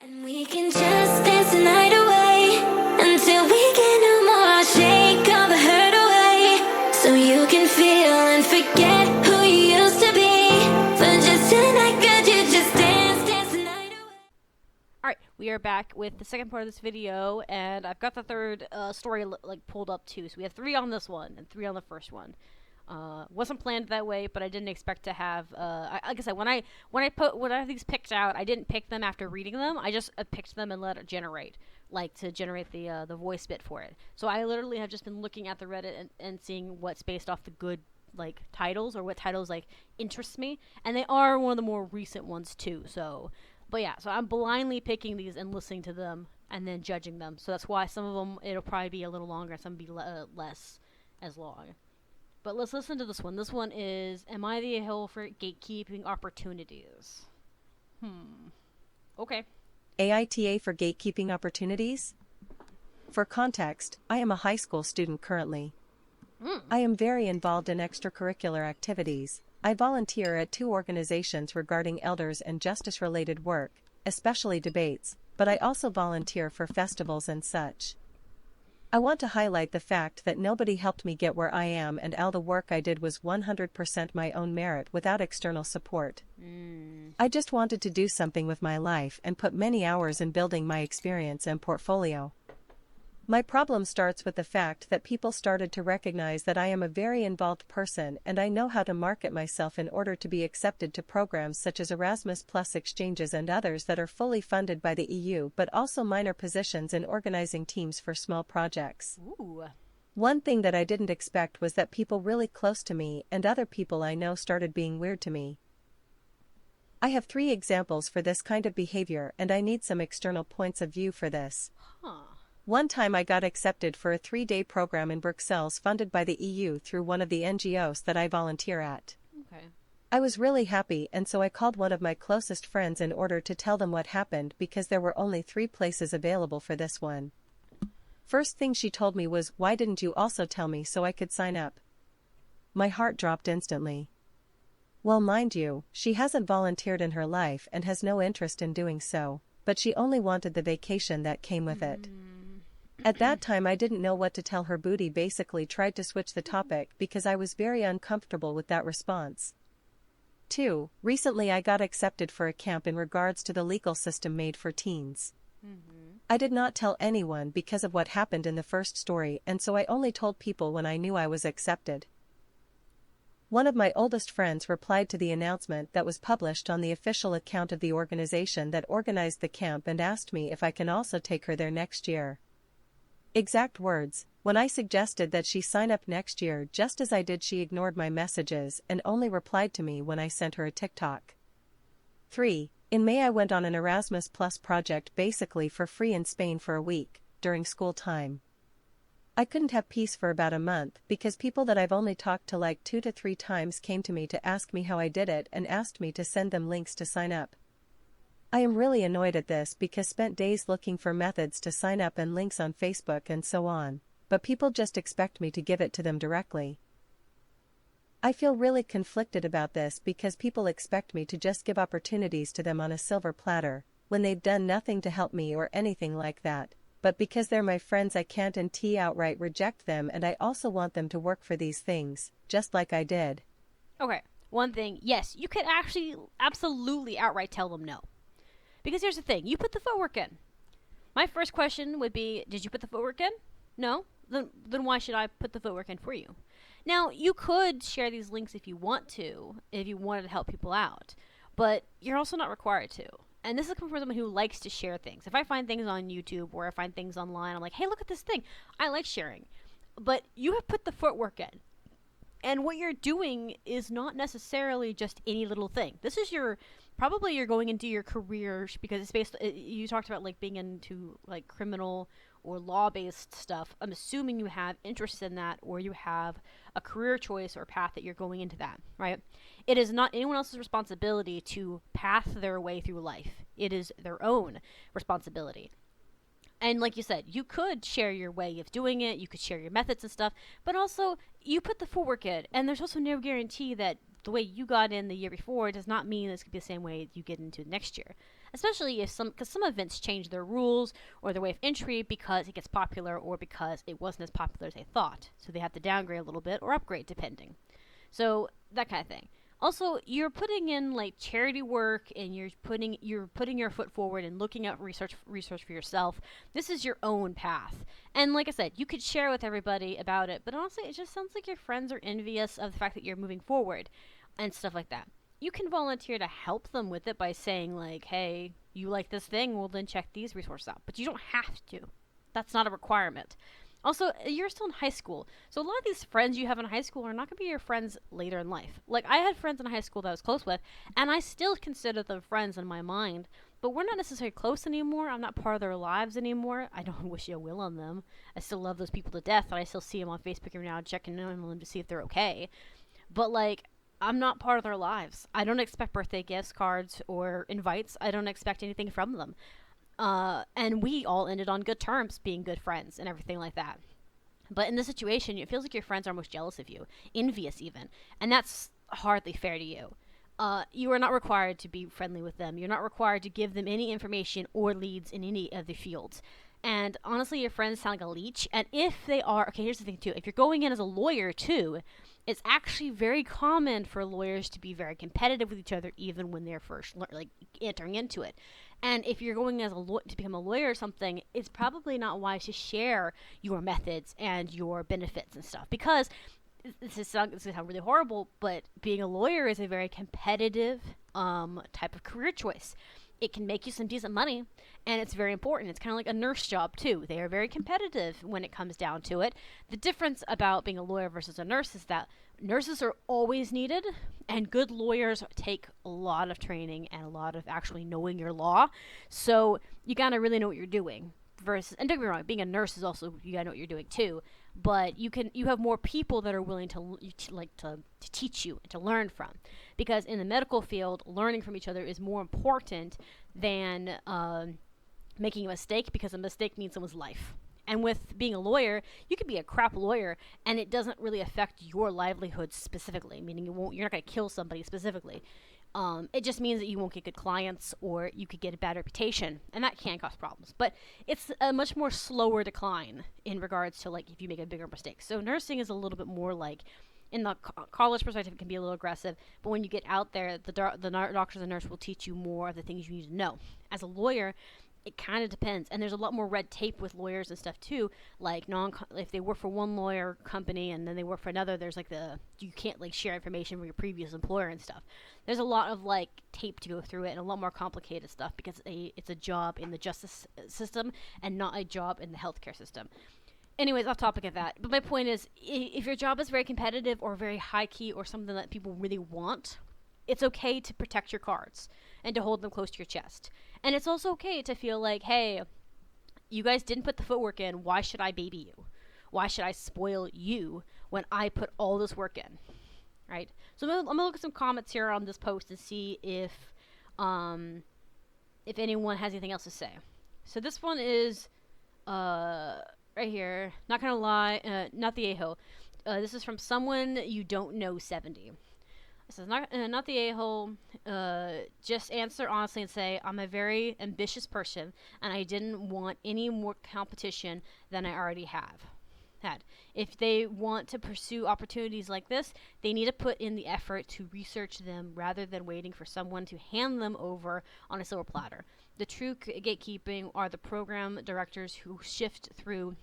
And we can just dance the night away until we get no more. Shake all the hurt away so you can feel and forget who you used to be. For just tonight, could you just dance the night away? Alright, we are back with the second part of this video, and I've got the third story pulled up too. So we have 3 on this one and 3 on the first one. Wasn't planned that way, but I didn't expect to have. Like I said, when I have these picked out, I didn't pick them after reading them. I just picked them and let it generate, to generate the voice bit for it. So I literally have just been looking at the Reddit and seeing what's based off the good titles, or what titles interest me, and they are one of the more recent ones too. So, but yeah, so I'm blindly picking these and listening to them and then judging them. So that's why some of them it'll probably be a little longer, some be less as long. But let's listen to this one. This one is, am I the hill for gatekeeping opportunities? Okay. AITAH for gatekeeping opportunities? For context, I am a high school student currently. I am very involved in extracurricular activities. I volunteer at 2 organizations regarding elders and justice-related work, especially debates, but I also volunteer for festivals and such. I want to highlight the fact that nobody helped me get where I am, and all the work I did was 100% my own merit without external support. I just wanted to do something with my life and put many hours in building my experience and portfolio. My problem starts with the fact that people started to recognize that I am a very involved person and I know how to market myself in order to be accepted to programs such as Erasmus Plus exchanges and others that are fully funded by the EU, but also minor positions in organizing teams for small projects. Ooh. One thing that I didn't expect was that people really close to me and other people I know started being weird to me. I have 3 examples for this kind of behavior, and I need some external points of view for this. One time I got accepted for a 3-day program in Brussels funded by the EU through one of the NGOs that I volunteer at. Okay. I was really happy, and so I called one of my closest friends in order to tell them what happened, because there were only 3 places available for this one. First thing she told me was, "Why didn't you also tell me so I could sign up?" My heart dropped instantly. Well, mind you, she hasn't volunteered in her life and has no interest in doing so, but she only wanted the vacation that came with it. At that time I didn't know what to tell her. Booty basically tried to switch the topic because I was very uncomfortable with that response. 2. Recently I got accepted for a camp in regards to the legal system made for teens. I did not tell anyone because of what happened in the first story, and so I only told people when I knew I was accepted. One of my oldest friends replied to the announcement that was published on the official account of the organization that organized the camp and asked me if I can also take her there next year. Exact words, when I suggested that she sign up next year just as I did, she ignored my messages and only replied to me when I sent her a TikTok. 3. In May I went on an Erasmus Plus project basically for free in Spain for a week, during school time. I couldn't have peace for about a month because people that I've only talked to 2 to 3 times came to me to ask me how I did it and asked me to send them links to sign up. I am really annoyed at this because spent days looking for methods to sign up and links on Facebook and so on, but people just expect me to give it to them directly. I feel really conflicted about this because people expect me to just give opportunities to them on a silver platter, when they've done nothing to help me or anything like that, but because they're my friends I can't and outright reject them, and I also want them to work for these things, just like I did. Okay. One thing, yes, you could actually absolutely outright tell them no. Because here's the thing, you put the footwork in. My first question would be, did you put the footwork in? No? Then why should I put the footwork in for you? Now, you could share these links if you want to, if you wanted to help people out, but you're also not required to. And this is coming from someone who likes to share things. If I find things on YouTube or I find things online, I'm like, hey, look at this thing. I like sharing. But you have put the footwork in. And what you're doing is not necessarily just any little thing. This is probably you're going into your career, because it's based, you talked about being into criminal or law-based stuff. I'm assuming you have interest in that, or you have a career choice or path that you're going into that, right? It is not anyone else's responsibility to path their way through life. It is their own responsibility. And like you said, you could share your way of doing it, you could share your methods and stuff, but also you put the footwork in, and there's also no guarantee that the way you got in the year before does not mean it's going to be the same way you get into next year. especially if because some events change their rules or their way of entry because it gets popular or because it wasn't as popular as they thought. So they have to downgrade a little bit or upgrade depending. So that kind of thing. Also, you're putting in like charity work and you're putting your foot forward and looking at research for yourself. This is your own path. And like I said, you could share with everybody about it, but honestly, it just sounds like your friends are envious of the fact that you're moving forward and stuff like that. You can volunteer to help them with it by saying like, "Hey, you like this thing? Well, then check these resources out." But you don't have to. That's not a requirement. Also, you're still in high school, so a lot of these friends you have in high school are not going to be your friends later in life. Like, I had friends in high school that I was close with, and I still consider them friends in my mind, but we're not necessarily close anymore. I'm not part of their lives anymore. I don't wish ill will on them. I still love those people to death, and I still see them on Facebook every now and checking in on them to see if they're okay. But, like, I'm not part of their lives. I don't expect birthday gifts, cards, or invites. I don't expect anything from them. And we all ended on good terms, being good friends and everything like that. But in this situation, it feels like your friends are almost jealous of you, envious even, and that's hardly fair to you. You are not required to be friendly with them. You're not required to give them any information or leads in any of the fields. And honestly, your friends sound like a leech. And if they are, okay, here's the thing too. If you're going in as a lawyer too, it's actually very common for lawyers to be very competitive with each other, even when they're first entering into it. And if you're going as to become a lawyer or something, it's probably not wise to share your methods and your benefits and stuff, because this is going to sound really horrible, but being a lawyer is a very competitive type of career choice. It can make you some decent money, and it's very important. It's kind of like a nurse job, too. They are very competitive when it comes down to it. The difference about being a lawyer versus a nurse is that nurses are always needed, and good lawyers take a lot of training and a lot of actually knowing your law. So you got to really know what you're doing. And don't get me wrong, being a nurse is also, you got to know what you're doing, too. But you have more people that are willing to teach you and to learn from, because in the medical field, learning from each other is more important than making a mistake, because a mistake means someone's life. And with being a lawyer, you could be a crap lawyer, and it doesn't really affect your livelihood specifically, meaning you're not going to kill somebody specifically. It just means that you won't get good clients, or you could get a bad reputation, and that can cause problems. But it's a much more slower decline in regards to, like, if you make a bigger mistake. So nursing is a little bit more like, in the college perspective, it can be a little aggressive, but when you get out there, the doctors and nurse will teach you more of the things you need to know. As a lawyer, it kind of depends, and there's a lot more red tape with lawyers and stuff too. Like if they work for one lawyer company and then they work for another, there's like you can't like share information from your previous employer and stuff. There's a lot of like tape to go through it and a lot more complicated stuff, because it's a job in the justice system and not a job in the healthcare system. Anyways, off topic of that. But my point is, if your job is very competitive or very high key or something that people really want, it's okay to protect your cards and to hold them close to your chest. And it's also okay to feel like, hey, you guys didn't put the footwork in. Why should I baby you? Why should I spoil you when I put all this work in? Right? So I'm going to look at some comments here on this post and see if anyone has anything else to say. So this one is right here. Not going to lie. Not the a-hole. This is from someone you don't know 70. This is not the a-hole. Just answer honestly and say, I'm a very ambitious person, and I didn't want any more competition than I already had. If they want to pursue opportunities like this, they need to put in the effort to research them rather than waiting for someone to hand them over on a silver platter. The true gatekeeping are the program directors who shift through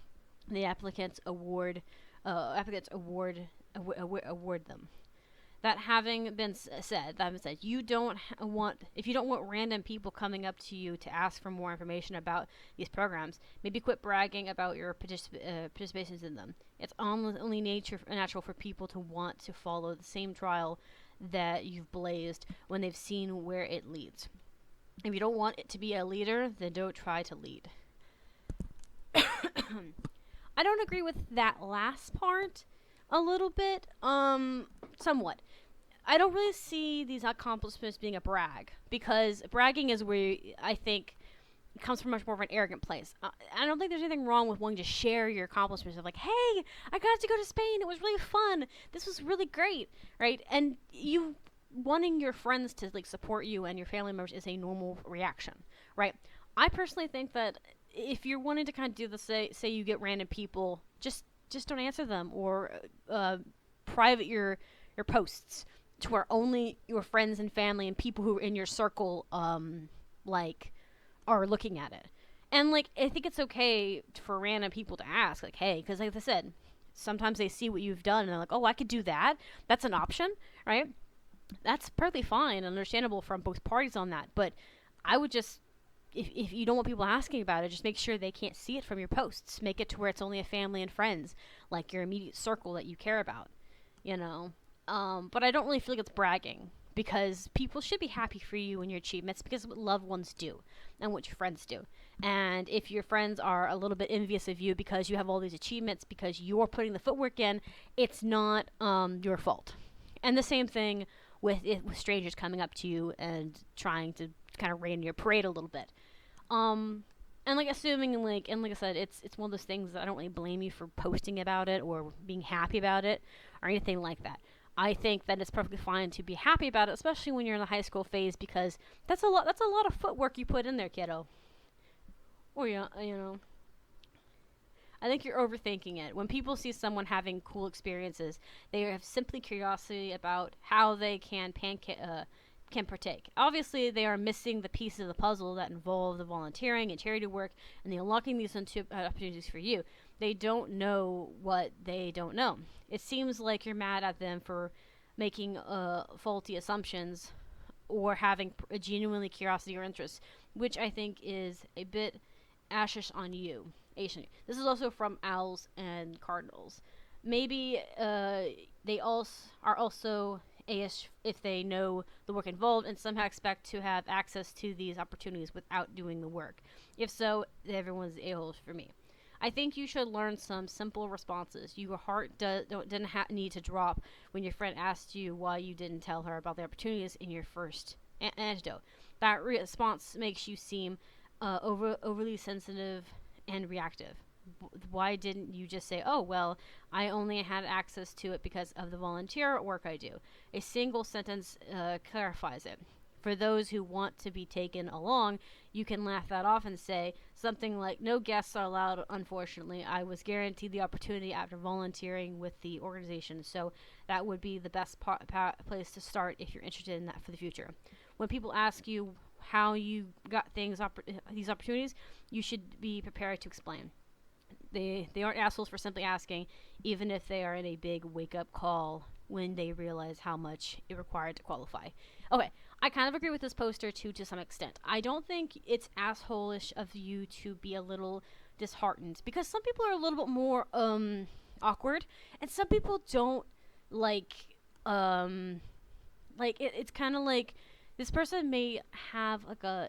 the applicants award them. That having been said, you don't want, if you don't want random people coming up to you to ask for more information about these programs, maybe quit bragging about your participations in them. It's only natural for people to want to follow the same trail that you've blazed when they've seen where it leads. If you don't want it to be a leader, then don't try to lead. I don't agree with that last part a little bit, somewhat. I don't really see these accomplishments being a brag, because bragging is where I think it comes from much more of an arrogant place. I don't think there's anything wrong with wanting to share your accomplishments of like, hey, I got to go to Spain. It was really fun. This was really great, right? And you wanting your friends to like support you and your family members is a normal reaction, right? I personally think that if you're wanting to kind of do the say you get random people, just don't answer them, or private your posts to where only your friends and family and people who are in your circle like are looking at it. And like I think it's okay for random people to ask, like, hey, because like I said, sometimes they see what you've done and they're like, oh, I could do that. That's an option, right? That's perfectly fine and understandable from both parties on that. But I would just, if you don't want people asking about it, just make sure they can't see it from your posts. Make it to where it's only a family and friends, like your immediate circle that you care about, you know. But I don't really feel like it's bragging, because people should be happy for you and your achievements, because what loved ones do and what your friends do. And if your friends are a little bit envious of you because you have all these achievements because you're putting the footwork in, it's not your fault. And the same thing with strangers coming up to you and trying to kind of rain your parade a little bit. And like assuming like I said, it's one of those things that I don't really blame you for posting about it or being happy about it or anything like that. I think that it's perfectly fine to be happy about it, especially when you're in the high school phase, because that's a lot of footwork you put in there, kiddo. Or yeah, you know. I think you're overthinking it. When people see someone having cool experiences, they have simply curiosity about how they can partake. Obviously, they are missing the pieces of the puzzle that involve the volunteering and charity work and the unlocking these opportunities for you. They don't know what they don't know. It seems like you're mad at them for making faulty assumptions or having a genuinely curiosity or interest, which I think is a bit ashish on you. This is also from Owls and Cardinals. Maybe they are also AISH if they know the work involved and somehow expect to have access to these opportunities without doing the work. If so, everyone's a-holes for me. I think you should learn some simple responses. Your heart didn't need to drop when your friend asked you why you didn't tell her about the opportunities in your first antidote. That response makes you seem overly sensitive and reactive. Why didn't you just say, oh, well, I only had access to it because of the volunteer work I do? A single sentence clarifies it. For those who want to be taken along, you can laugh that off and say something like, no guests are allowed, unfortunately. I was guaranteed the opportunity after volunteering with the organization, so that would be the best place to start if you're interested in that for the future. When people ask you how you got these opportunities, you should be prepared to explain. They aren't assholes for simply asking, even if they are in a big wake-up call when they realize how much it required to qualify. Okay, I kind of agree with this poster too, to some extent. I don't think it's asshole-ish of you to be a little disheartened, because some people are a little bit more awkward, and some people don't it's kind of like this person may have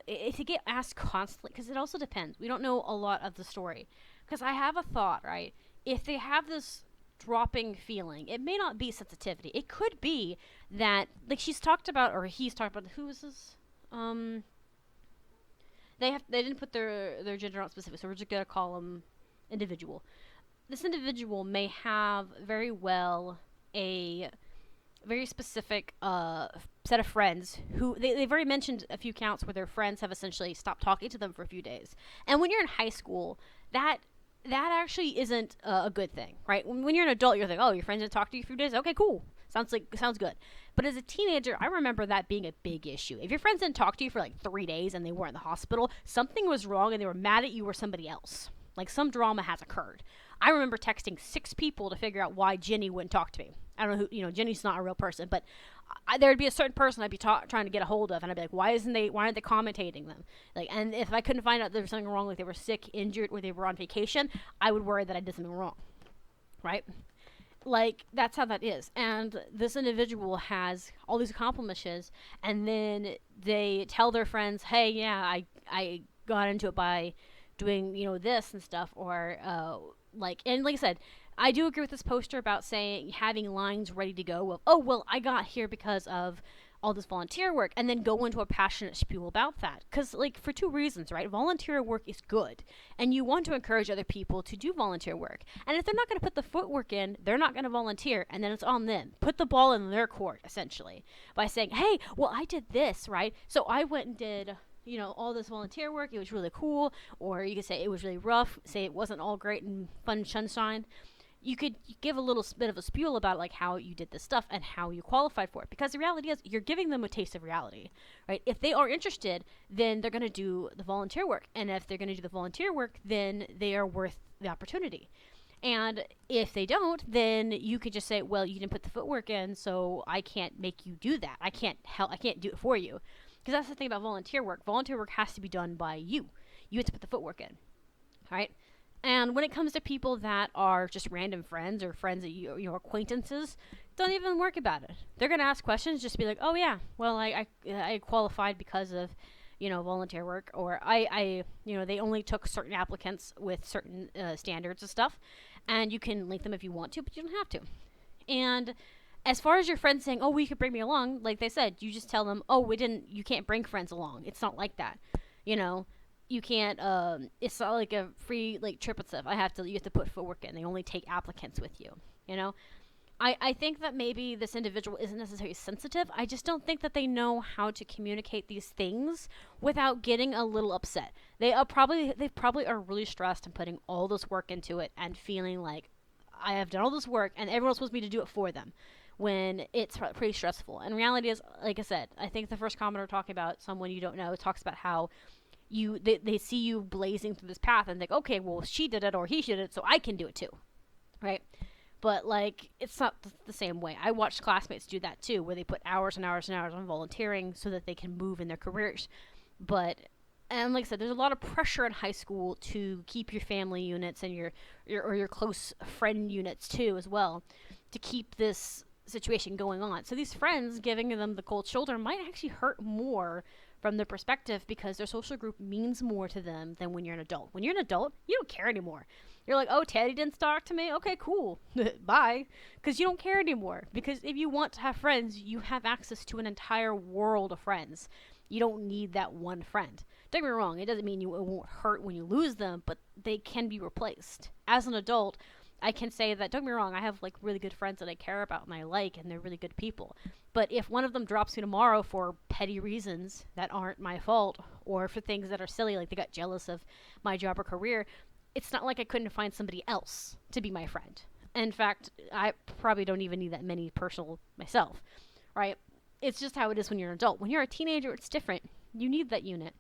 if you get asked constantly, because it also depends. We don't know a lot of the story. Because I have a thought, right? If they have this dropping feeling, it may not be sensitivity. It could be that, like she's talked about, or he's talked about, who is this? They didn't put their gender out specific, so we're just gonna call them individual. This individual may have very well a very specific set of friends who they've already mentioned a few counts where their friends have essentially stopped talking to them for a few days. And when you're in high school, that actually isn't a good thing, right? When you're an adult, you're like, oh, your friends didn't talk to you for a few days? Okay, cool. Sounds good. But as a teenager, I remember that being a big issue. If your friends didn't talk to you for like 3 days and they were in the hospital, something was wrong and they were mad at you or somebody else. Like some drama has occurred. I remember texting 6 people to figure out why Jenny wouldn't talk to me. I don't know who, Jenny's not a real person, but there'd be a certain person I'd be trying to get a hold of, and I'd be like, why aren't they commentating them? Like, and if I couldn't find out there was something wrong, like they were sick, injured, or they were on vacation, I would worry that I did something wrong, right? Like, that's how that is. And this individual has all these accomplishments, and then they tell their friends, hey, yeah, I got into it by doing, this and stuff, or, and like I said, I do agree with this poster about saying having lines ready to go of, oh, well, I got here because of all this volunteer work, and then go into a passionate spiel about that. Because, like, for two reasons, right? Volunteer work is good, and you want to encourage other people to do volunteer work. And if they're not going to put the footwork in, they're not going to volunteer, and then it's on them. Put the ball in their court, essentially, by saying, hey, well, I did this, right? So I went and did, you know, all this volunteer work. It was really cool. Or you could say it was really rough, say it wasn't all great and fun sunshine. You could give a little bit of a spiel about like how you did this stuff and how you qualified for it. Because the reality is you're giving them a taste of reality, right? If they are interested, then they're going to do the volunteer work. And if they're going to do the volunteer work, then they are worth the opportunity. And if they don't, then you could just say, well, you didn't put the footwork in, so I can't make you do that. I can't do it for you. Because that's the thing about volunteer work. Volunteer work has to be done by you. You have to put the footwork in, all right? And when it comes to people that are just random friends or friends that you know, acquaintances, don't even worry about it. They're going to ask questions, just be like, oh yeah, well, I qualified because of, you know, volunteer work, or I you know, they only took certain applicants with certain standards and stuff, and you can link them if you want to, but you don't have to. And as far as your friends saying, oh, we could bring me along, like they said, you just tell them, oh, you can't bring friends along. It's not like that, you know. You can't, it's not like a free, like, trip and stuff. You have to put footwork in. They only take applicants with you, you know? I think that maybe this individual isn't necessarily sensitive. I just don't think that they know how to communicate these things without getting a little upset. They probably are really stressed and putting all this work into it and feeling like, I have done all this work and everyone's supposed to be to do it for them, when it's pretty stressful. And reality is, like I said, I think the first commenter talking about someone you don't know talks about how they see you blazing through this path and think, okay, well, she did it or he did it, so I can do it too, right? But, like, it's not the same way. I watched classmates do that too, where they put hours and hours and hours on volunteering so that they can move in their careers. And like I said, there's a lot of pressure in high school to keep your family units and your close friend units too as well, to keep this situation going on. So these friends giving them the cold shoulder might actually hurt more from their perspective, because their social group means more to them than when you're an adult. When you're an adult, you don't care anymore. You're like, oh, Teddy didn't talk to me? Okay, cool. Bye. Because you don't care anymore. Because if you want to have friends, you have access to an entire world of friends. You don't need that one friend. Don't get me wrong, it doesn't mean it won't hurt when you lose them, but they can be replaced. As an adult, I can say that, don't get me wrong, I have like really good friends that I care about and I like, and they're really good people. But if one of them drops me tomorrow for petty reasons that aren't my fault, or for things that are silly, like they got jealous of my job or career, it's not like I couldn't find somebody else to be my friend. In fact, I probably don't even need that many personal myself, right? It's just how it is when you're an adult. When you're a teenager, it's different. You need that unit.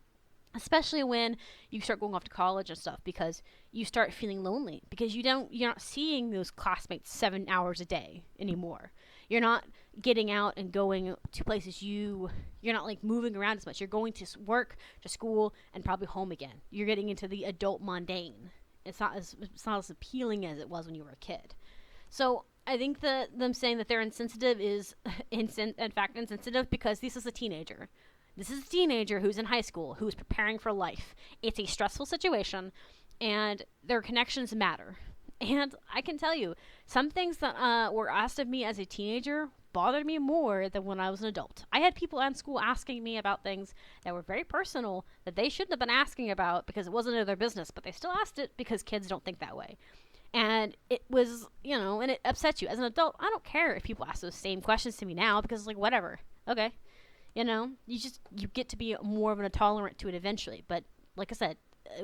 Especially when you start going off to college and stuff, because you start feeling lonely, because you're not seeing those classmates 7 hours a day anymore. You're not getting out and going to places you're not like moving around as much. You're going to work, to school, and probably home again. You're getting into the adult mundane. It's not as appealing as it was when you were a kid. So I think that them saying that they're insensitive is in fact insensitive, because this is a teenager. This is a teenager who's in high school, who's preparing for life. It's a stressful situation, and their connections matter. And I can tell you, some things that were asked of me as a teenager bothered me more than when I was an adult. I had people in school asking me about things that were very personal that they shouldn't have been asking about because it wasn't in their business, but they still asked it because kids don't think that way. And it was, you know, and it upsets you. As an adult, I don't care if people ask those same questions to me now, because it's like, whatever. Okay. You know, you get to be more of an tolerant to it eventually. But like I said,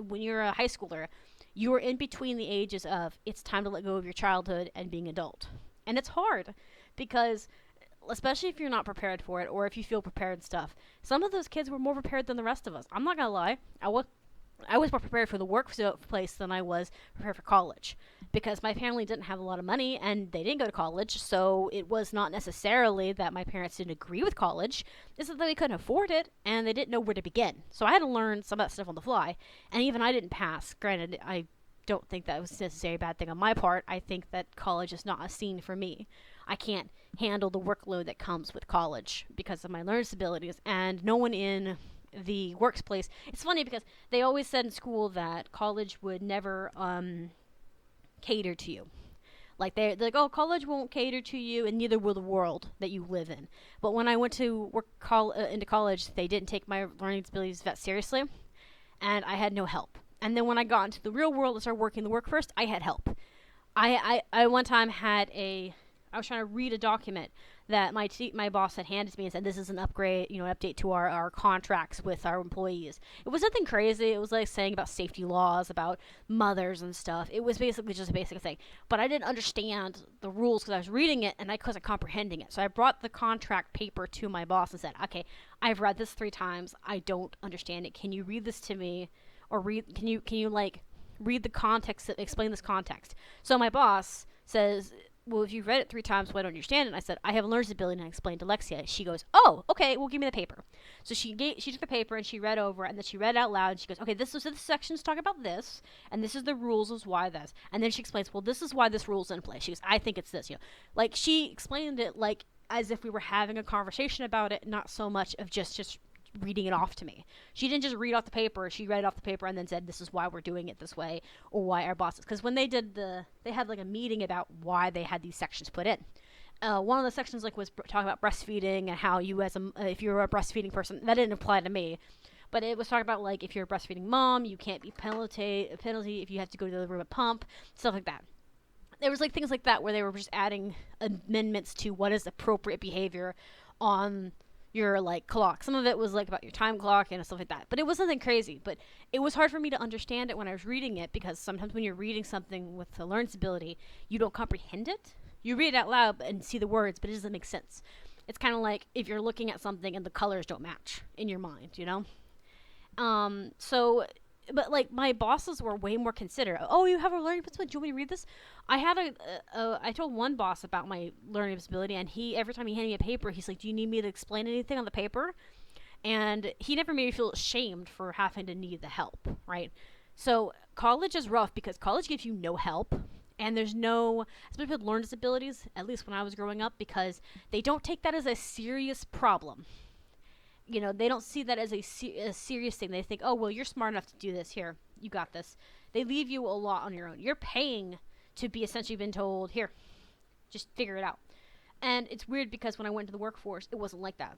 when you're a high schooler, you're in between the ages of it's time to let go of your childhood and being adult. And it's hard, because especially if you're not prepared for it, or if you feel prepared and stuff, some of those kids were more prepared than the rest of us. I'm not going to lie. I was more prepared for the workplace than I was prepared for college, because my family didn't have a lot of money and they didn't go to college. So it was not necessarily that my parents didn't agree with college. It's that they couldn't afford it and they didn't know where to begin. So I had to learn some of that stuff on the fly. And even I didn't pass. Granted, I don't think that was necessarily a bad thing on my part. I think that college is not a scene for me. I can't handle the workload that comes with college because of my learning disabilities, and no one in the workplace. It's funny because they always said in school that college would never cater to you. Like they're like, oh, college won't cater to you, and neither will the world that you live in. But when I went to work into college, they didn't take my learning disabilities that seriously, and I had no help. And then when I got into the real world and started working the workforce, I had help. I one time I was trying to read a document that my boss had handed to me and said, this is an upgrade, an update to our contracts with our employees. It was nothing crazy. It was like saying about safety laws, about mothers and stuff. It was basically just a basic thing. But I didn't understand the rules because I was reading it and I wasn't comprehending it. So I brought the contract paper to my boss and said, okay, I've read this 3 times. I don't understand it. Can you read this to me? Or can you like read the context, explain this context? So my boss says, well, if you've read it 3 times, why don't you understand it? And I said, I have a learner's disability, and I explained to Lexia. She goes, oh, okay, well, give me the paper. So she took the paper, and she read over, and then she read it out loud, and she goes, okay, this section's talking about this, and this is the rules is why this. And then she explains, well, this is why this rule's in place. She goes, I think it's this, Like, she explained it, like, as if we were having a conversation about it, not so much of just reading it off to me. She didn't just read off the paper. She read it off the paper and then said, this is why we're doing it this way, or why our bosses. Because when they had like a meeting about why they had these sections put in. One of the sections was talking about breastfeeding and how you if you're a breastfeeding person, that didn't apply to me. But it was talking about, like, if you're a breastfeeding mom, you can't be penalty if you have to go to the room at pump, stuff like that. There was like things like that where they were just adding amendments to what is appropriate behavior on your like clock. Some of it was like about your time clock and stuff like that, but it was nothing crazy. But it was hard for me to understand it when I was reading it, because sometimes when you're reading something with a learning disability, you don't comprehend it. You read it out loud and see the words, but it doesn't make sense. It's kind of like if you're looking at something and the colors don't match in your mind, But like my bosses were way more considerate. Oh, you have a learning disability? Do you want me to read this? I told one boss about my learning disability, and every time he handed me a paper, he's like, "Do you need me to explain anything on the paper?" And he never made me feel ashamed for having to need the help, right? So college is rough because college gives you no help, and there's no, especially with learning disabilities, at least when I was growing up, because they don't take that as a serious problem. They don't see that as a serious thing. They think, oh, well, you're smart enough to do this. Here, you got this. They leave you a lot on your own. You're paying to be essentially been told, here, just figure it out. And it's weird because when I went to the workforce, it wasn't like that.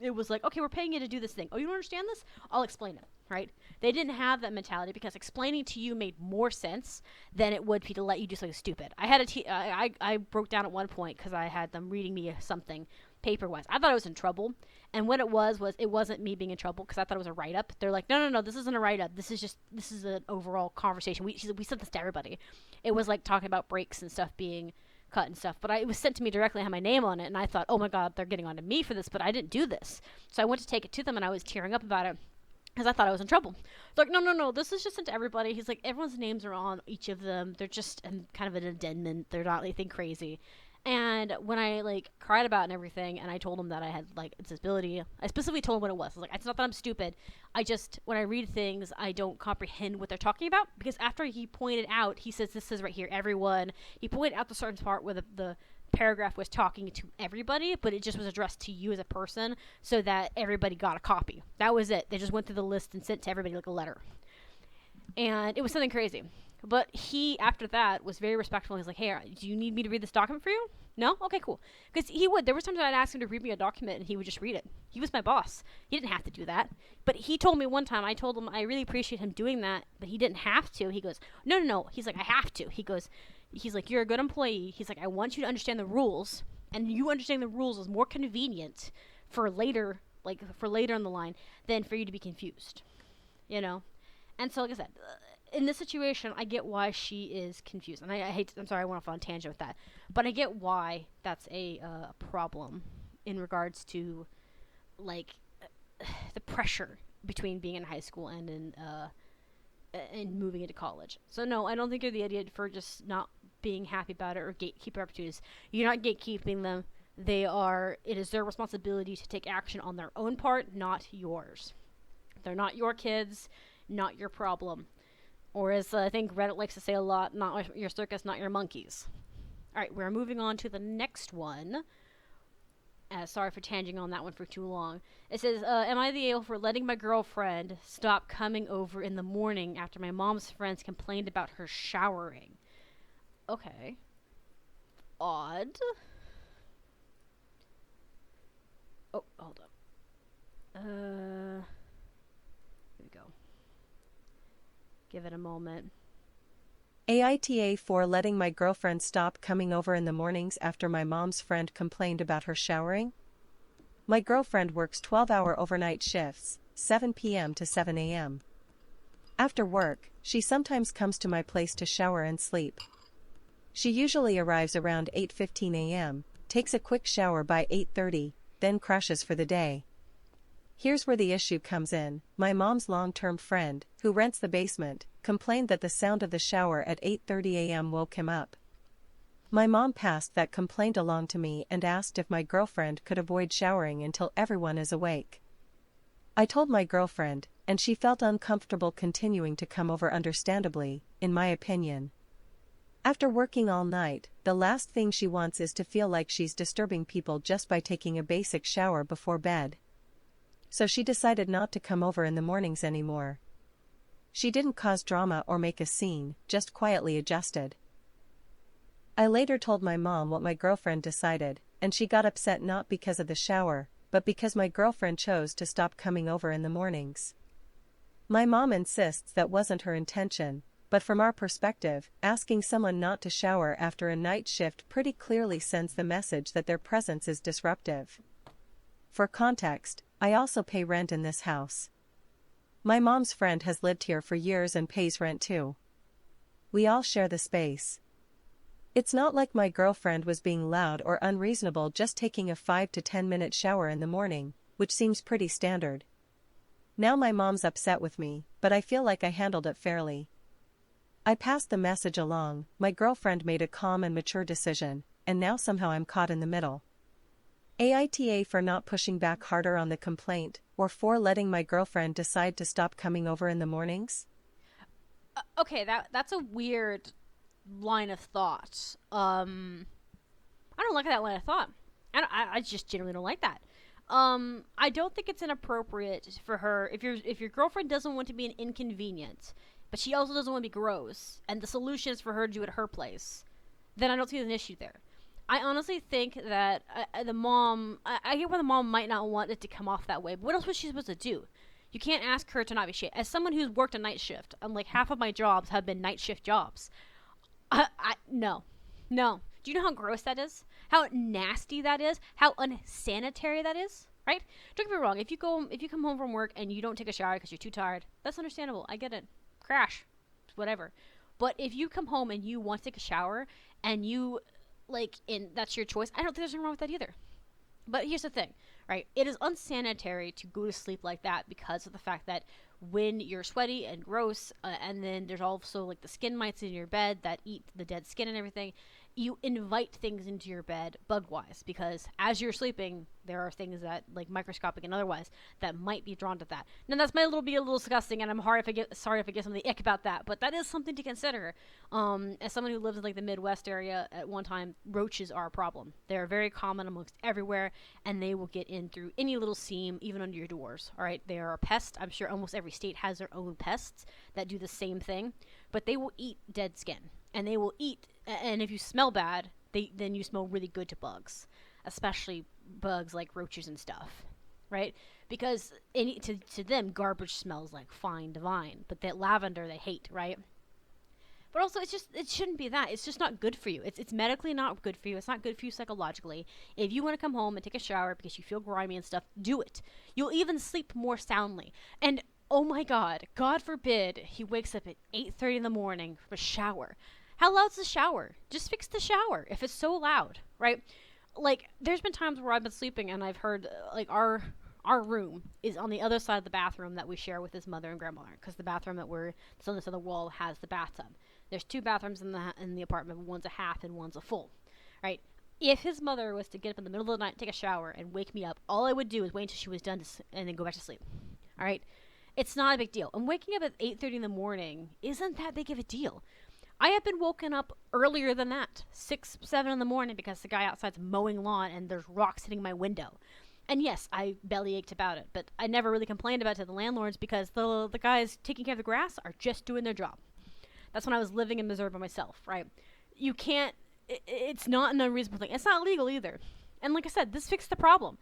It was like, okay, we're paying you to do this thing. Oh, you don't understand this? I'll explain it, right? They didn't have that mentality because explaining to you made more sense than it would be to let you do something stupid. I broke down at one point because I had them reading me something paper-wise. I thought I was in trouble. And what it wasn't me being in trouble because I thought it was a write-up. They're like, no, this isn't a write-up. This is an overall conversation. We sent this to everybody. It was like talking about breaks and stuff being cut and stuff. But it was sent to me directly. I had my name on it. And I thought, oh my God, they're getting on to me for this. But I didn't do this. So I went to take it to them and I was tearing up about it because I thought I was in trouble. They're like, no, this is just sent to everybody. He's like, everyone's names are on each of them. They're just kind of an addendum. They're not anything crazy. And when I cried about it and everything, and I told him that I had a disability, I specifically told him what it was. I was like, it's not that I'm stupid. When I read things, I don't comprehend what they're talking about. Because after he pointed out, he says, this is right here, everyone. He pointed out the certain part where the paragraph was talking to everybody, but it just was addressed to you as a person so that everybody got a copy. That was it. They just went through the list and sent to everybody like a letter. And it was something crazy. But he, after that, was very respectful. He's like, hey, do you need me to read this document for you? No? Okay, cool. Because he would. There was times I'd ask him to read me a document, and he would just read it. He was my boss. He didn't have to do that. But he told me one time, I told him I really appreciate him doing that, but he didn't have to. He goes, no. He's like, I have to. He's like, you're a good employee. He's like, I want you to understand the rules, and you understanding the rules is more convenient for later in the line than for you to be confused. And so, like I said, in this situation, I get why she is confused. And I'm sorry, I went off on a tangent with that. But I get why that's a problem in regards to, the pressure between being in high school and in moving into college. So, no, I don't think you're the idiot for just not being happy about it or gatekeep opportunities. You're not gatekeeping them. It is their responsibility to take action on their own part, not yours. They're not your kids, not your problem. Or as I think Reddit likes to say a lot, not your circus, not your monkeys. All right, we're moving on to the next one. Sorry for tanging on that one for too long. It says, am I the a-hole for letting my girlfriend stop coming over in the morning after my mom's friends complained about her showering? Okay. odd. Oh, hold up. Here we go. Give it a moment. AITA for letting my girlfriend stop coming over in the mornings after my mom's friend complained about her showering. My girlfriend works 12-hour overnight shifts, 7 p.m. to 7 a.m. After work, she sometimes comes to my place to shower and sleep. She usually arrives around 8:15 a.m., takes a quick shower by 8:30, then crashes for the day. Here's where the issue comes in. My mom's long-term friend, who rents the basement, complained that the sound of the shower at 8:30 a.m. woke him up. My mom passed that complaint along to me and asked if my girlfriend could avoid showering until everyone is awake. I told my girlfriend, and she felt uncomfortable continuing to come over, understandably, in my opinion. After working all night, the last thing she wants is to feel like she's disturbing people just by taking a basic shower before bed. So she decided not to come over in the mornings anymore. She didn't cause drama or make a scene, just quietly adjusted. I later told my mom what my girlfriend decided, and she got upset not because of the shower, but because my girlfriend chose to stop coming over in the mornings. My mom insists that wasn't her intention, but from our perspective, asking someone not to shower after a night shift pretty clearly sends the message that their presence is disruptive. For context, I also pay rent in this house. My mom's friend has lived here for years and pays rent too. We all share the space. It's not like my girlfriend was being loud or unreasonable just taking a 5 to 10 minute shower in the morning, which seems pretty standard. Now my mom's upset with me, but I feel like I handled it fairly. I passed the message along. My girlfriend made a calm and mature decision, and now somehow I'm caught in the middle. AITA for not pushing back harder on the complaint, or for letting my girlfriend decide to stop coming over in the mornings? Okay, that's a weird line of thought. I don't like that line of thought. I just generally don't like that. I don't think it's inappropriate for her if your girlfriend doesn't want to be an inconvenience, but she also doesn't want to be gross, and the solution is for her to do it at her place. Then I don't see an issue there. I honestly think that the mom, I get why the mom might not want it to come off that way, but what else was she supposed to do? You can't ask her to not be shit. As someone who's worked a night shift, and like half of my jobs have been night shift jobs, no. Do you know how gross that is? How nasty that is? How unsanitary that is? Right? Don't get me wrong. If you come home from work and you don't take a shower because you're too tired, that's understandable. I get it. Crash, whatever. But if you come home and you want to take a shower and that's your choice, I don't think there's anything wrong with that either. But here's the thing, right? It is unsanitary to go to sleep like that because of the fact that when you're sweaty and gross, and then there's also like the skin mites in your bed that eat the dead skin and everything, you invite things into your bed bug-wise, because as you're sleeping, there are things that, like microscopic and otherwise, that might be drawn to that. Now that's a little disgusting, and I'm sorry if I get some of the ick about that, but that is something to consider. As someone who lives in like the Midwest area, at one time, roaches are a problem. They're very common amongst everywhere, and they will get in through any little seam, even under your doors. All right, they are a pest. I'm sure almost every state has their own pests that do the same thing, but they will eat dead skin. And they will eat, and if you smell bad, then you smell really good to bugs, especially bugs like roaches and stuff, right? Because to them, garbage smells like fine divine, but that lavender they hate, right? But also, it shouldn't be that. It's just not good for you. It's medically not good for you. It's not good for you psychologically. If you want to come home and take a shower because you feel grimy and stuff, do it. You'll even sleep more soundly. And oh my God forbid he wakes up at 8:30 in the morning for a shower. How loud's the shower? Just fix the shower if it's so loud, right? Like, there's been times where I've been sleeping and I've heard, like, our room is on the other side of the bathroom that we share with his mother and grandmother, because the bathroom that's on this other wall has the bathtub. There's 2 bathrooms in the apartment, one's a half and one's a full, right? If his mother was to get up in the middle of the night, take a shower, and wake me up, all I would do is wait until she was done and then go back to sleep, all right? It's not a big deal. And waking up at 8:30 in the morning isn't that big of a deal. I have been woken up earlier than that, 6, 7 in the morning, because the guy outside's mowing lawn and there's rocks hitting my window. And yes, I belly ached about it, but I never really complained about it to the landlords because the guys taking care of the grass are just doing their job. That's when I was living in Missouri by myself, right? You can't it's not an unreasonable thing. It's not legal either. And like I said, this fixed the problem.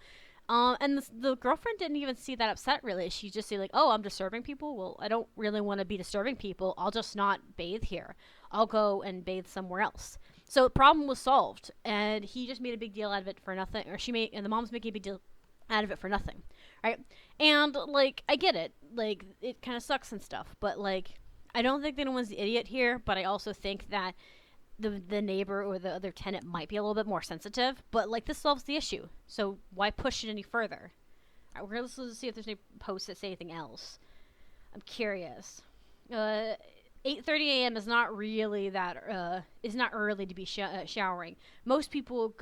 And the girlfriend didn't even see that upset, really. She just said, like, oh, I'm disturbing people? Well, I don't really want to be disturbing people. I'll just not bathe here. I'll go and bathe somewhere else. So the problem was solved, and he just made a big deal out of it for nothing. And the mom's making a big deal out of it for nothing, right? And, like, I get it. Like, it kind of sucks and stuff, but, like, I don't think anyone's the idiot here, but I also think that the neighbor or the other tenant might be a little bit more sensitive, but like this solves the issue. So why push it any further? All right, we're gonna see if there's any posts that say anything else. I'm curious. 8:30 a.m. is not really that is not early to be showering. Most people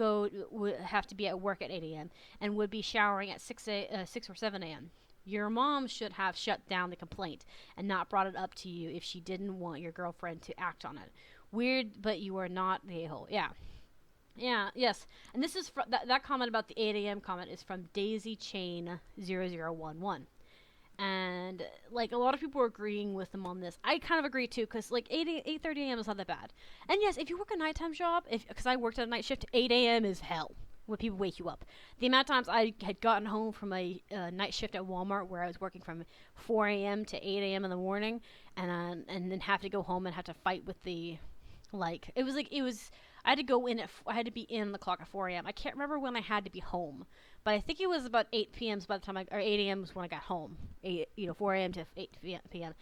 would have to be at work at 8 a.m. and would be showering at 6 or 7 a.m. Your mom should have shut down the complaint and not brought it up to you if she didn't want your girlfriend to act on it. Weird, but you are not the a-hole. Yeah. Yeah, yes. And this is that comment about the 8 a.m. comment is from Daisy Chain 0011. And, like, a lot of people are agreeing with them on this. I kind of agree, too, because, like, 8:30 a.m. is not that bad. And, yes, if you work a nighttime job, because I worked at a night shift, 8 a.m. is hell when people wake you up. The amount of times I had gotten home from a night shift at Walmart where I was working from 4 a.m. to 8 a.m. in the morning and then have to go home and have to fight with the... Like, it was, I had to go in I had to be in the clock at 4 a.m. I can't remember when I had to be home, but I think it was about 8 p.m. by the time or 8 a.m. was when I got home. 4 a.m. to 8 p.m.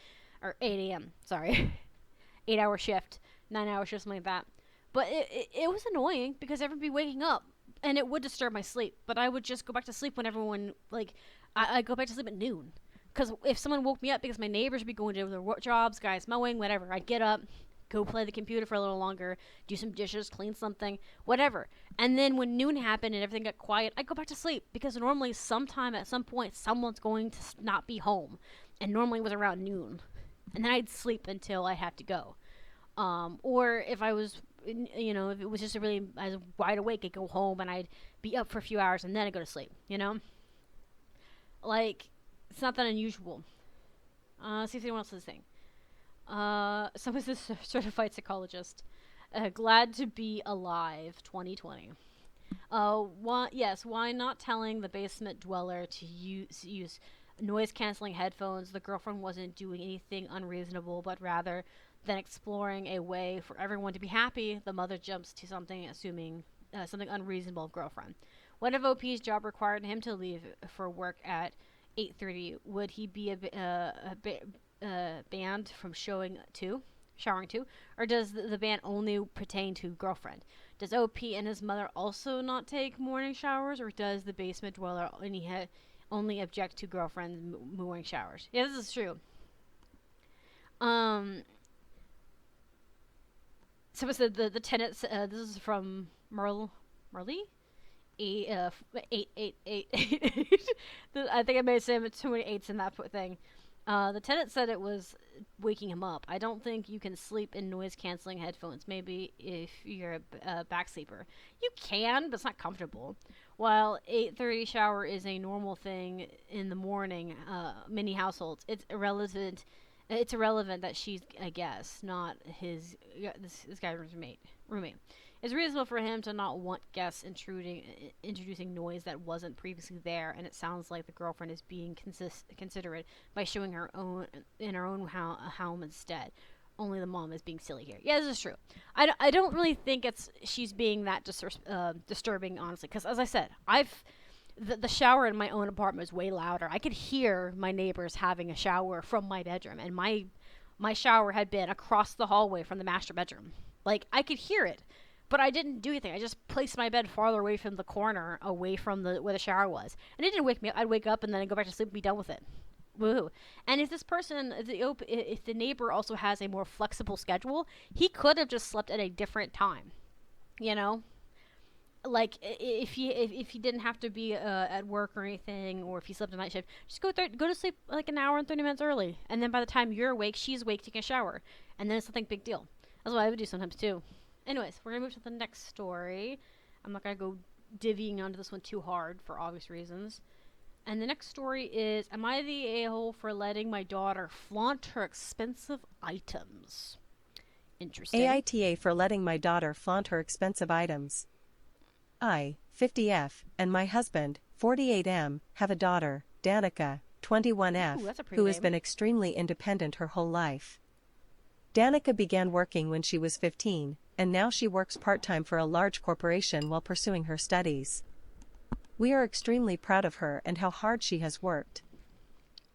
or 8 a.m. Sorry. 8-hour shift, 9-hour shift, something like that. But it was annoying because everyone would be waking up and it would disturb my sleep, but I would just go back to sleep when everyone, like, I'd go back to sleep at noon. Because if someone woke me up because my neighbors would be going to their jobs, guys mowing, whatever, I'd get up, go play the computer for a little longer, do some dishes, clean something, whatever. And then when noon happened and everything got quiet, I'd go back to sleep because normally sometime at some point someone's going to not be home. And normally it was around noon. And then I'd sleep until I had to go. Or if I was, if it was just I was wide awake, I'd go home and I'd be up for a few hours and then I'd go to sleep, Like, it's not that unusual. See if anyone else is saying. Someone's a certified psychologist. Glad to be alive, 2020. Why not telling the basement dweller to use noise-canceling headphones? The girlfriend wasn't doing anything unreasonable, but rather than exploring a way for everyone to be happy, the mother jumps to something, assuming something unreasonable of girlfriend. What if OP's job required him to leave for work at 8:30? Would he be banned from showering too, or does the ban only pertain to girlfriend? Does OP and his mother also not take morning showers, or does the basement dweller only object to girlfriend's morning showers? Yeah, this is true. Someone said the tenants. This is from Merle. 88888. I think I may have said too many eights in that thing. The tenant said it was waking him up. I don't think you can sleep in noise-canceling headphones. Maybe if you're a back sleeper. You can, but it's not comfortable. While 8:30 shower is a normal thing in the morning, many households, it's irrelevant. It's irrelevant that she's a guest, not this guy's roommate. It's reasonable for him to not want guests introducing noise that wasn't previously there, and it sounds like the girlfriend is being considerate by showing her own home instead. Only the mom is being silly here. Yeah, this is true. I don't really think she's being that disturbing, honestly, because as I said, the shower in my own apartment is way louder. I could hear my neighbors having a shower from my bedroom, and my shower had been across the hallway from the master bedroom. Like, I could hear it. But I didn't do anything. I just placed my bed farther away from the corner, away from where the shower was. And it didn't wake me up. I'd wake up and then I'd go back to sleep and be done with it. Woohoo. And if this person, if the neighbor also has a more flexible schedule, he could have just slept at a different time. Like, if he didn't have to be at work or anything, or if he slept a night shift, just go to sleep like an hour and 30 minutes early. And then by the time you're awake, she's awake, taking a shower. And then it's nothing big deal. That's what I would do sometimes too. Anyways, we're going to move to the next story. I'm not going to go divvying onto this one too hard for obvious reasons. And the next story is, am I the a-hole for letting my daughter flaunt her expensive items? Interesting. AITA for letting my daughter flaunt her expensive items. I, 50F, and my husband, 48M, have a daughter, Danica, 21F, Ooh, that's a pretty who has name. been extremely independent her whole life. Danica began working when she was 15, and now she works part-time for a large corporation while pursuing her studies. We are extremely proud of her and how hard she has worked.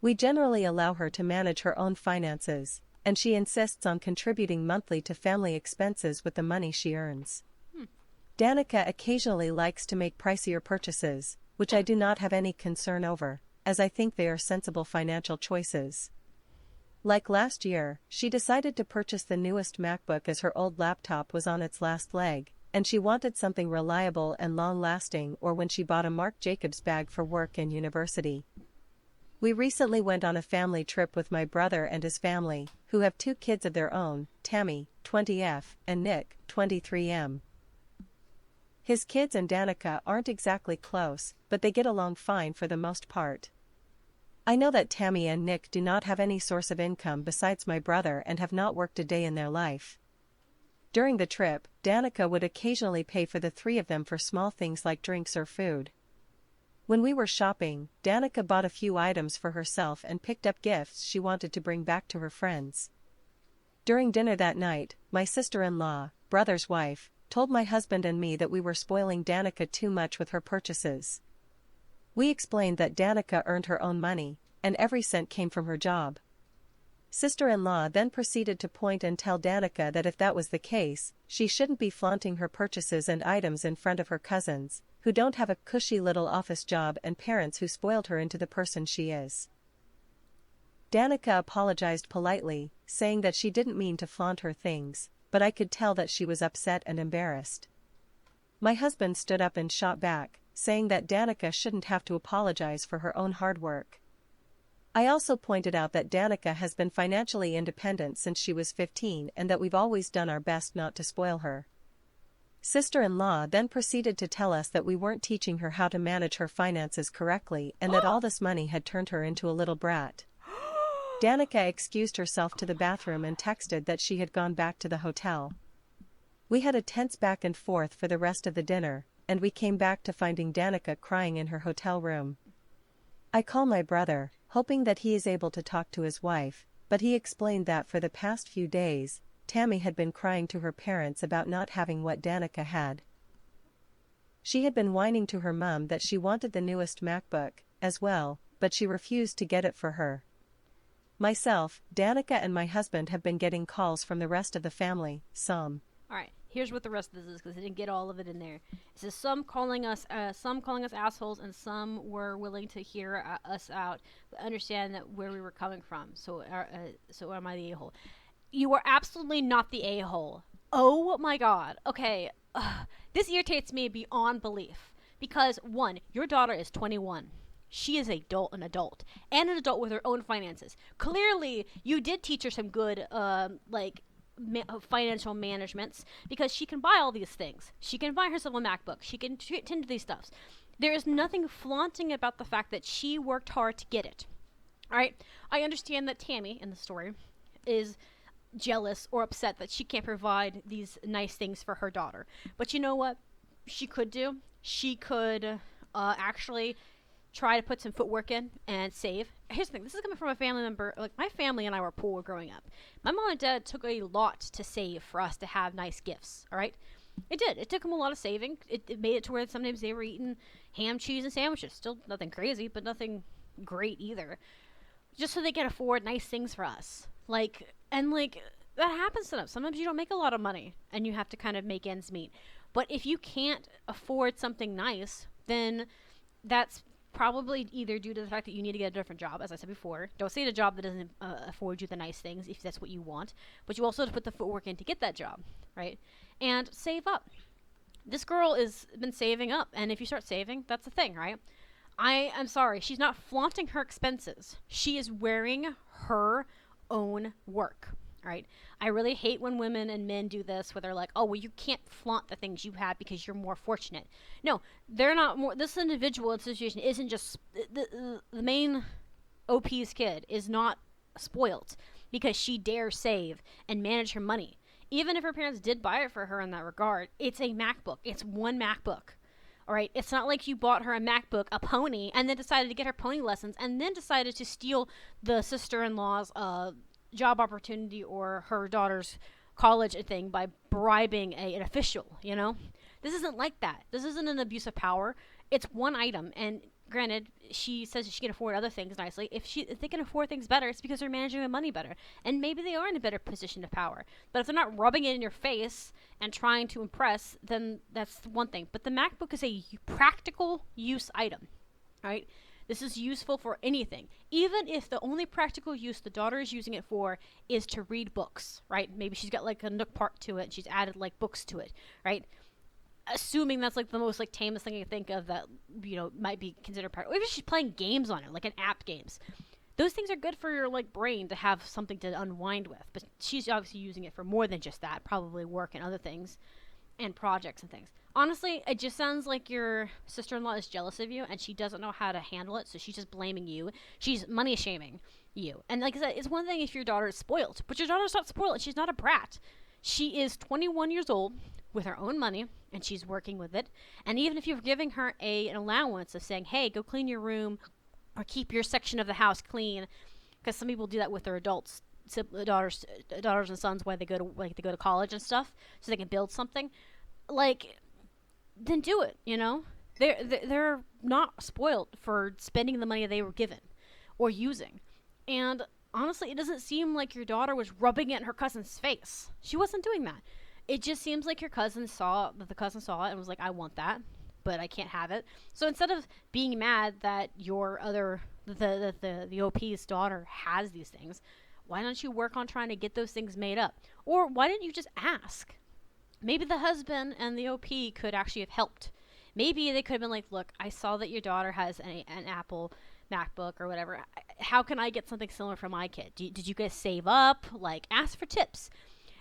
We generally allow her to manage her own finances, and she insists on contributing monthly to family expenses with the money she earns. Danica occasionally likes to make pricier purchases, which I do not have any concern over, as I think they are sensible financial choices. Like last year, she decided to purchase the newest MacBook as her old laptop was on its last leg, and she wanted something reliable and long-lasting, or when she bought a Marc Jacobs bag for work and university. We recently went on a family trip with my brother and his family, who have 2 kids of their own, Tammy, 20F, and Nick, 23M. His kids and Danica aren't exactly close, but they get along fine for the most part. I know that Tammy and Nick do not have any source of income besides my brother and have not worked a day in their life. During the trip, Danica would occasionally pay for the 3 of them for small things like drinks or food. When we were shopping, Danica bought a few items for herself and picked up gifts she wanted to bring back to her friends. During dinner that night, my sister-in-law, brother's wife, told my husband and me that we were spoiling Danica too much with her purchases. We explained that Danica earned her own money, and every cent came from her job. Sister-in-law then proceeded to point and tell Danica that if that was the case, she shouldn't be flaunting her purchases and items in front of her cousins, who don't have a cushy little office job and parents who spoiled her into the person she is. Danica apologized politely, saying that she didn't mean to flaunt her things, but I could tell that she was upset and embarrassed. My husband stood up and shot back, saying that Danica shouldn't have to apologize for her own hard work. I also pointed out that Danica has been financially independent since she was 15 and that we've always done our best not to spoil her. Sister-in-law then proceeded to tell us that we weren't teaching her how to manage her finances correctly and that all this money had turned her into a little brat. Danica excused herself to the bathroom and texted that she had gone back to the hotel. We had a tense back and forth for the rest of the dinner, and we came back to finding Danica crying in her hotel room. I call my brother, hoping that he is able to talk to his wife, but he explained that for the past few days, Tammy had been crying to her parents about not having what Danica had. She had been whining to her mom that she wanted the newest MacBook, as well, but she refused to get it for her. Myself, Danica and my husband have been getting calls from the rest of the family, some. Alright, here's what the rest of this is, because I didn't get all of it in there. It says some calling us assholes, and some were willing to hear us out, but understand that where we were coming from. So am I the a-hole? You are absolutely not the a-hole. Oh my god. Okay, this irritates me beyond belief. Because, 1, your daughter is 21. She is an adult, and an adult with her own finances. Clearly, you did teach her some good, financial managements, because she can buy all these things. She can buy herself a MacBook. She can tend to these stuffs. There is nothing flaunting about the fact that she worked hard to get it. Alright? I understand that Tammy, in the story, is jealous or upset that she can't provide these nice things for her daughter. But you know what she could do? She could actually try to put some footwork in and save. Here's the thing. This is coming from a family member. Like, my family and I were poor growing up. My mom and dad took a lot to save for us to have nice gifts. All right? It did. It took them a lot of saving. It made it to where sometimes they were eating ham, cheese, and sandwiches. Still nothing crazy, but nothing great either. Just so they could afford nice things for us. That happens to them. Sometimes you don't make a lot of money, and you have to kind of make ends meet. But if you can't afford something nice, then that's probably either due to the fact that you need to get a different job, as I said before. Don't stay at a job that doesn't afford you the nice things if that's what you want. But you also have to put the footwork in to get that job, right? And save up. This girl has been saving up, and if you start saving, that's the thing, right? I'm sorry, she's not flaunting her expenses. She is wearing her own work. Right? I really hate when women and men do this, where they're like, oh, well, you can't flaunt the things you have because you're more fortunate. No, they're not more. This individual in situation isn't just the main OP's kid is not spoiled because she dares save and manage her money. Even if her parents did buy it for her in that regard, it's a MacBook. It's one MacBook. All right. It's not like you bought her a MacBook, a pony, and then decided to get her pony lessons, and then decided to steal the sister-in-law's job opportunity or her daughter's college thing by bribing an official. You know, this isn't like that. This isn't an abuse of power. It's one item, and granted, she says she can afford other things nicely. If they can afford things better, it's because they're managing their money better. And maybe they are in a better position of power. But if they're not rubbing it in your face and trying to impress, then that's one thing. But the MacBook is a practical use item, right? This is useful for anything. Even if the only practical use the daughter is using it for is to read books, right? Maybe she's got like a Nook part to it and she's added like books to it, right? Assuming that's like the most like tamest thing I can think of that, you know, might be considered part. Or even she's playing games on it, like an app games. Those things are good for your like brain to have something to unwind with. But she's obviously using it for more than just that, probably work and other things and projects and things. Honestly, it just sounds like your sister-in-law is jealous of you and she doesn't know how to handle it, so she's just blaming you. She's money shaming you. And like I said, it's one thing if your daughter is spoiled, but your daughter's not spoiled. She's not a brat. She is 21 years old with her own money, and she's working with it. And even if you're giving her an allowance of saying, hey, go clean your room or keep your section of the house clean, because some people do that with their adults, daughters and sons, while they go to college and stuff, so they can build something. Like, then do it. You know, they're not spoiled for spending the money they were given or using. And honestly, it doesn't seem like your daughter was rubbing it in her cousin's face. She wasn't doing that. It just seems like the cousin saw it and was like, I want that, but I can't have it. So instead of being mad that the OP's daughter has these things, why don't you work on trying to get those things made up? Or why didn't you just ask? Maybe the husband and the OP could actually have helped. Maybe they could have been like, look, I saw that your daughter has an Apple MacBook or whatever. How can I get something similar for my kid? Did you guys save up? Like, ask for tips.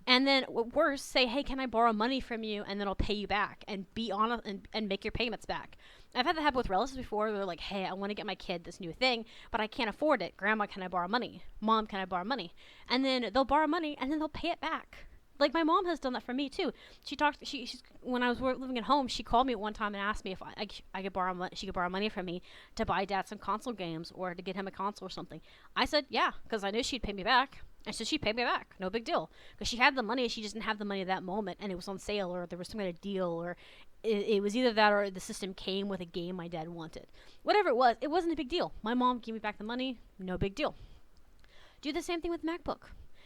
And then, worse, say, hey, can I borrow money from you? And then I'll pay you back and be honest and make your payments back. I've had that happen with relatives before. They're like, hey, I want to get my kid this new thing, but I can't afford it. Grandma, can I borrow money? Mom, can I borrow money? And then they'll borrow money and then they'll pay it back. Like, my mom has done that for me too. When I was living at home, she called me at one time and asked me if I could borrow money. She could borrow money from me to buy Dad some console games or to get him a console or something. I said yeah, because I knew she'd pay me back. And so she paid me back, no big deal, because she had the money. She just didn't have the money at that moment, and it was on sale, or there was some kind of deal, or it was either that or the system came with a game my dad wanted. Whatever it wasn't a big deal. My mom gave me back the money, no big deal. Do the same thing with MacBook.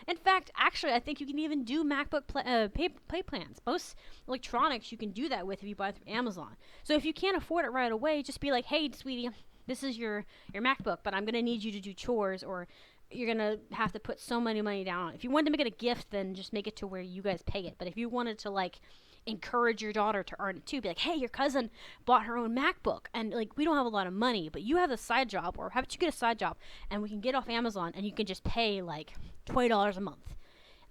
In fact, actually, I think you can even do MacBook pay plans. Most electronics you can do that with if you buy through Amazon. So if you can't afford it right away, just be like, hey, sweetie, this is your MacBook, but I'm going to need you to do chores, or you're going to have to put so much money down on it. If you wanted to make it a gift, then just make it to where you guys pay it. But if you wanted to, like, encourage your daughter to earn it too, be like, hey, your cousin bought her own MacBook, and, like, we don't have a lot of money, but you have a side job, or how about you get a side job, and we can get off Amazon, and you can just pay, like, $20 a month.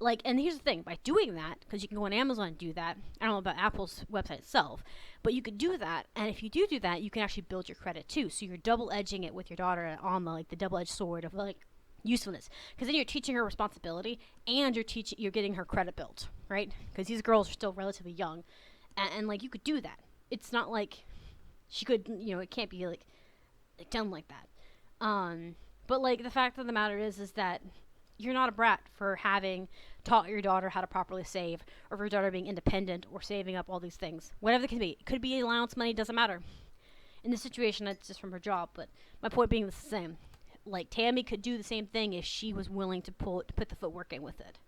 Like, and here's the thing, by doing that, because you can go on Amazon and do that, I don't know about Apple's website itself, but you could do that, and if you do that, you can actually build your credit too, so you're double edging it with your daughter on the double-edged sword of, like, usefulness, because then you're teaching her responsibility and you're getting her credit built, right? Because these girls are still relatively young, and like, you could do that. It's not like she could, it can't be like done like that. But like, the fact of the matter is that you're not a brat for having taught your daughter how to properly save, or for your daughter being independent or saving up all these things, whatever it can be. It could be allowance money, doesn't matter. In this situation, it's just from her job, but my point being the same. Like, Tammy could do the same thing if she was willing to put the footwork in with it.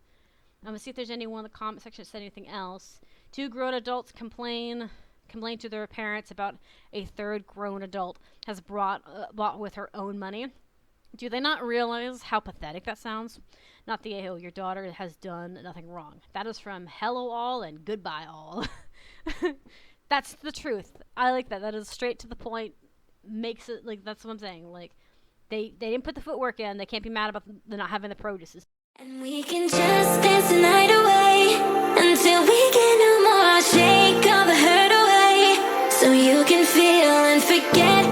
I'm going to see if there's anyone in the comment section that said anything else. 2 grown adults complain to their parents about a third grown adult has bought with her own money. Do they not realize how pathetic that sounds? Not the, oh, your daughter has done nothing wrong. That is from hello all and goodbye all. That's the truth. I like that. That is straight to the point. Makes it, like, that's what I'm saying. Like, They didn't put the footwork in. They can't be mad about the not having the produce. And we can just dance the night away until we get no more. I'll shake all the hurt away so you can feel and forget